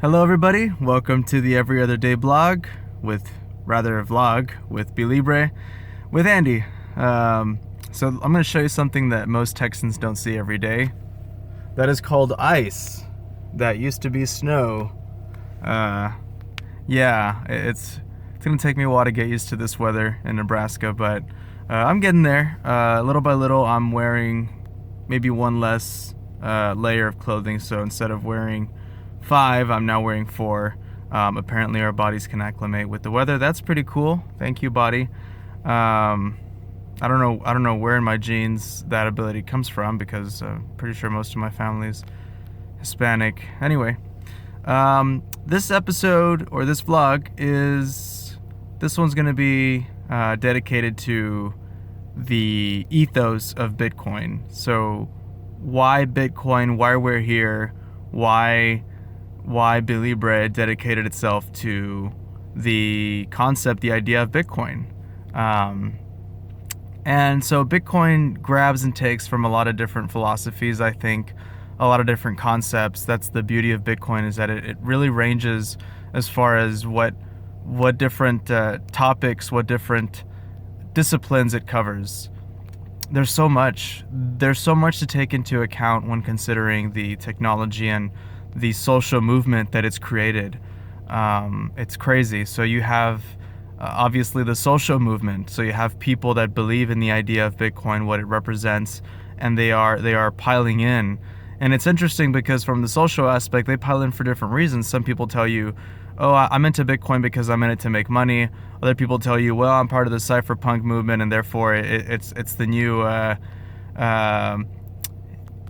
Hello, everybody. Welcome to the Every Other Day vlog with Be Libre with Andy. So I'm going to show you something that most Texans don't see every day. That is called ice. That used to be snow. Yeah, it's going to take me a while to get used to this weather in Nebraska, but I'm getting there. Little by little, I'm wearing maybe one less layer of clothing. So instead of wearing 5, I'm now wearing 4. Apparently our bodies can acclimate with the weather. That's pretty cool. Thank you, body. I don't know where in my genes that ability comes from, because I'm pretty sure most of my family's Hispanic. Anyway, this episode, or this vlog, this one's gonna be dedicated to the ethos of Bitcoin. So why Bitcoin, why we're here, why Be Libre dedicated itself to the concept, the idea of Bitcoin. And so Bitcoin grabs and takes from a lot of different philosophies, I think, a lot of different concepts. That's the beauty of Bitcoin, is that it really ranges as far as what different topics, what different disciplines it covers. There's so much to take into account when considering the technology and the social movement that it's created. It's crazy. So you have obviously the social movement. So you have people that believe in the idea of Bitcoin, what it represents, and they are piling in. And it's interesting because from the social aspect, they pile in for different reasons. Some people tell you, oh, I'm into Bitcoin because I'm in it to make money. Other people tell you, well, I'm part of the cypherpunk movement, and therefore it's the new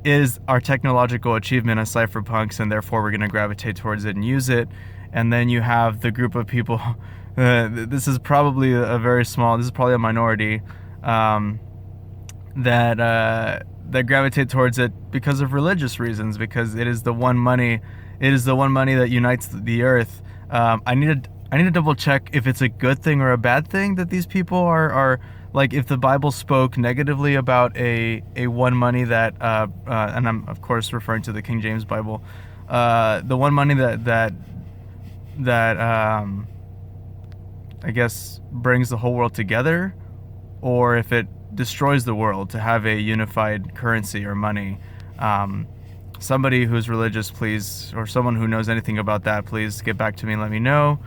is our technological achievement as cypherpunks, and therefore we're going to gravitate towards it and use it. And then you have the group of people, this is probably this is probably a minority, that gravitate towards it because of religious reasons, because it is the one money that unites the earth. I need to double check if it's a good thing or a bad thing that these people are like, if the Bible spoke negatively about a one money that and I'm of course referring to the King James Bible, the one money that I guess brings the whole world together, or if it destroys the world to have a unified currency or money. Somebody who's religious, please, or someone who knows anything about that, please get back to me and let me know.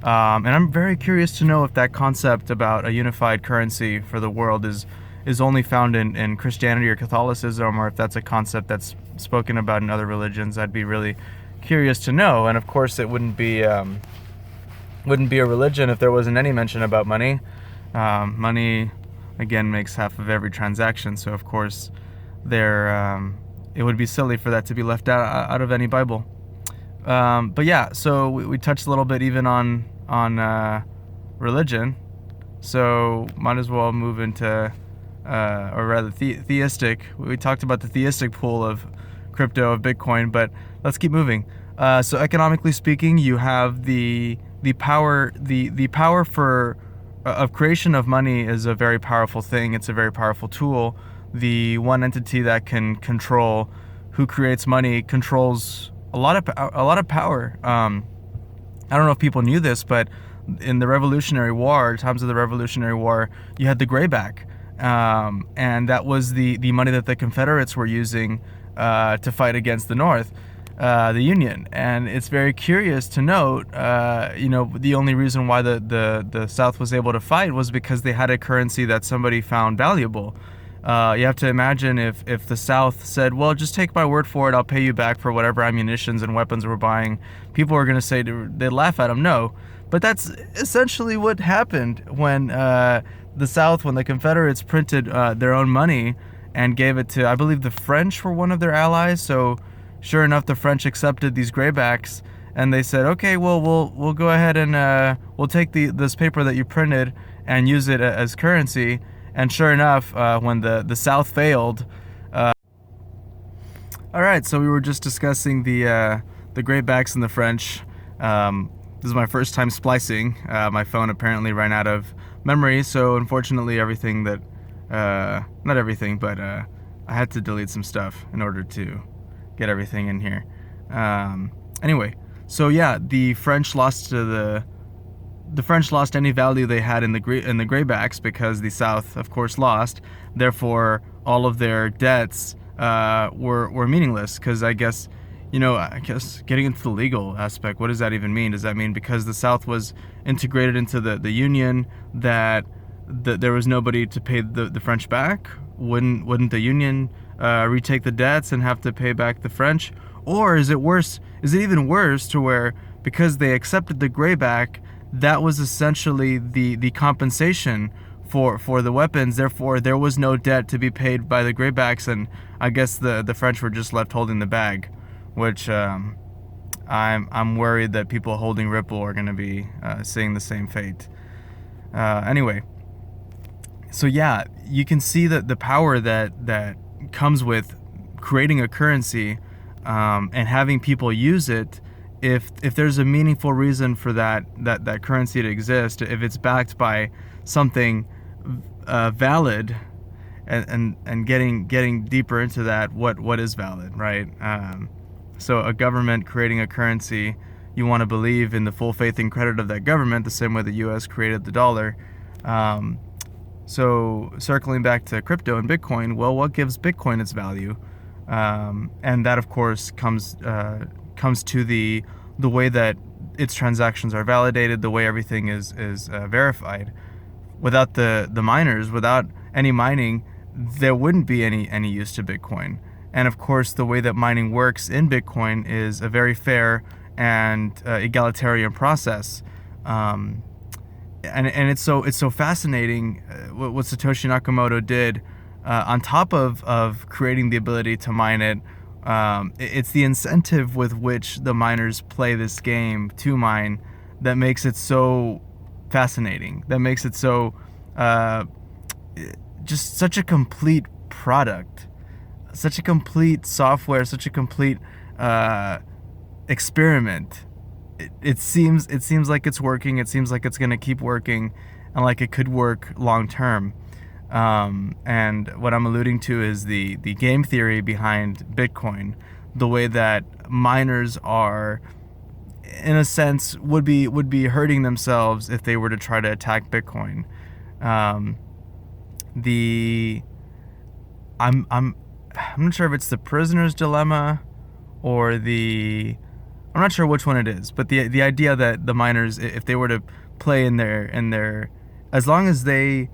And I'm very curious to know if that concept about a unified currency for the world is only found in Christianity or Catholicism, or if that's a concept that's spoken about in other religions. I'd be really curious to know. And of course, it wouldn't be a religion if there wasn't any mention about money. Money, again, makes half of every transaction. So of course, it would be silly for that to be left out of any Bible. But yeah, so we touched a little bit even on religion. So might as well move into, or rather theistic. We talked about the theistic pool of crypto, of Bitcoin, but let's keep moving. So economically speaking, you have the power for of creation of money is a very powerful thing. It's a very powerful tool. The one entity that can control who creates money controls a lot of power. I don't know if people knew this, but in the Revolutionary War, times of the Revolutionary War, you had the grayback, and that was the money that the Confederates were using to fight against the North, the Union. And it's very curious to note, the only reason why the South was able to fight was because they had a currency that somebody found valuable. You have to imagine if the South said, well, just take my word for it, I'll pay you back for whatever ammunitions and weapons we're buying, people are going to say, they'd laugh at them. No. But that's essentially what happened when the South, when the Confederates printed their own money and gave it to, I believe, the French were one of their allies. So sure enough, the French accepted these graybacks, and they said, okay, well, we'll go ahead and we'll take this paper that you printed and use it as currency. And sure enough, when the South failed, all right. So we were just discussing the graybacks and the French. This is my first time splicing. My phone apparently ran out of memory, so unfortunately, everything that not everything, but I had to delete some stuff in order to get everything in here. Anyway, So yeah, the French lost any value they had in the graybacks because the South, of course, lost. Therefore, all of their debts were meaningless. Because I guess getting into the legal aspect, what does that even mean? Does that mean because the South was integrated into the Union that there was nobody to pay the French back? Wouldn't the Union retake the debts and have to pay back the French? Or is it worse? Is it even worse to where because they accepted the grayback, that was essentially the compensation for the weapons. Therefore, there was no debt to be paid by the graybacks, and I guess the French were just left holding the bag, which I'm worried that people holding Ripple are going to be seeing the same fate. Anyway, so yeah, you can see that the power that comes with creating a currency and having people use it. If there's a meaningful reason for that currency to exist, if it's backed by something valid, and getting deeper into that, what is valid, right? So a government creating a currency, you want to believe in the full faith and credit of that government, the same way the U.S. created the dollar. So circling back to crypto and Bitcoin, well, what gives Bitcoin its value? And that, of course, comes to the way that its transactions are validated, the way everything is verified. Without the miners, without any mining, there wouldn't be any use to Bitcoin. And of course, the way that mining works in Bitcoin is a very fair and egalitarian process. And it's so fascinating what Satoshi Nakamoto did. On top of creating the ability to mine it, it's the incentive with which the miners play this game to mine that makes it so fascinating. That makes it so just such a complete product, such a complete software, such a complete experiment. It seems like it's working. It seems like it's going to keep working, and like it could work long term. And what I'm alluding to is the game theory behind Bitcoin, the way that miners are, in a sense, would be hurting themselves if they were to try to attack Bitcoin. I'm not sure if it's the prisoner's dilemma or I'm not sure which one it is, but the idea that the miners, if they were to play in their as long as they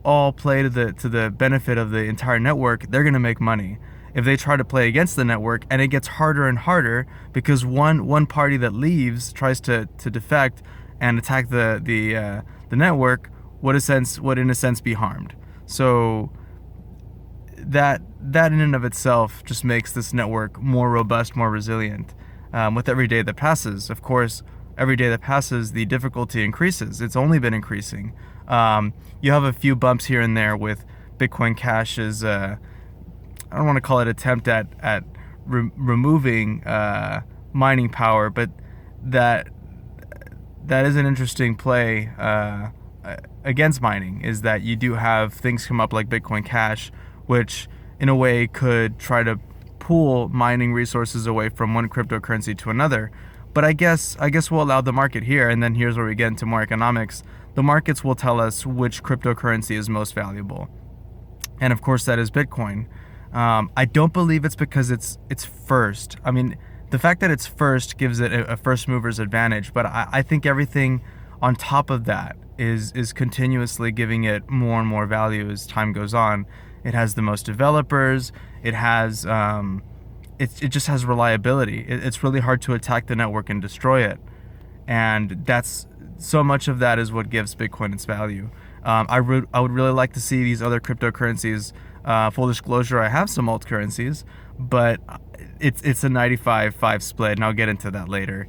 all play to the benefit of the entire network, they're going to make money. If they try to play against the network, and it gets harder and harder because one party that leaves tries to defect and attack the network, would in a sense be harmed. So that in and of itself just makes this network more robust, more resilient. With every day that passes, of course, every day that passes, the difficulty increases. It's only been increasing. You have a few bumps here and there with Bitcoin Cash's, I don't want to call it attempt at removing mining power, but that is an interesting play against mining, is that you do have things come up like Bitcoin Cash, which in a way could try to pull mining resources away from one cryptocurrency to another. But I guess we'll allow the market here, and then here's where we get into more economics. The markets will tell us which cryptocurrency is most valuable, and of course that is Bitcoin. I don't believe it's because it's first. I mean, the fact that it's first gives it a first mover's advantage, but I think everything on top of that is continuously giving it more and more value as time goes on. It has the most developers. It has it just has reliability. It's really hard to attack the network and destroy it, and that's so much of that is what gives Bitcoin its value. I would really like to see these other cryptocurrencies. Full disclosure, I have some alt currencies, but it's a 95-5 split, and I'll get into that later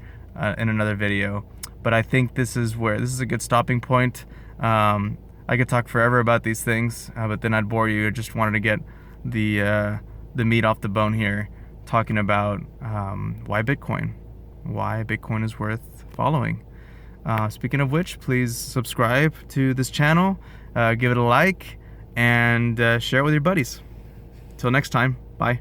in another video. But I think this is a good stopping point. I could talk forever about these things, but then I'd bore you. I just wanted to get the meat off the bone here, talking about why Bitcoin is worth following. Speaking of which, please subscribe to this channel, give it a like, and share it with your buddies. Till next time, bye.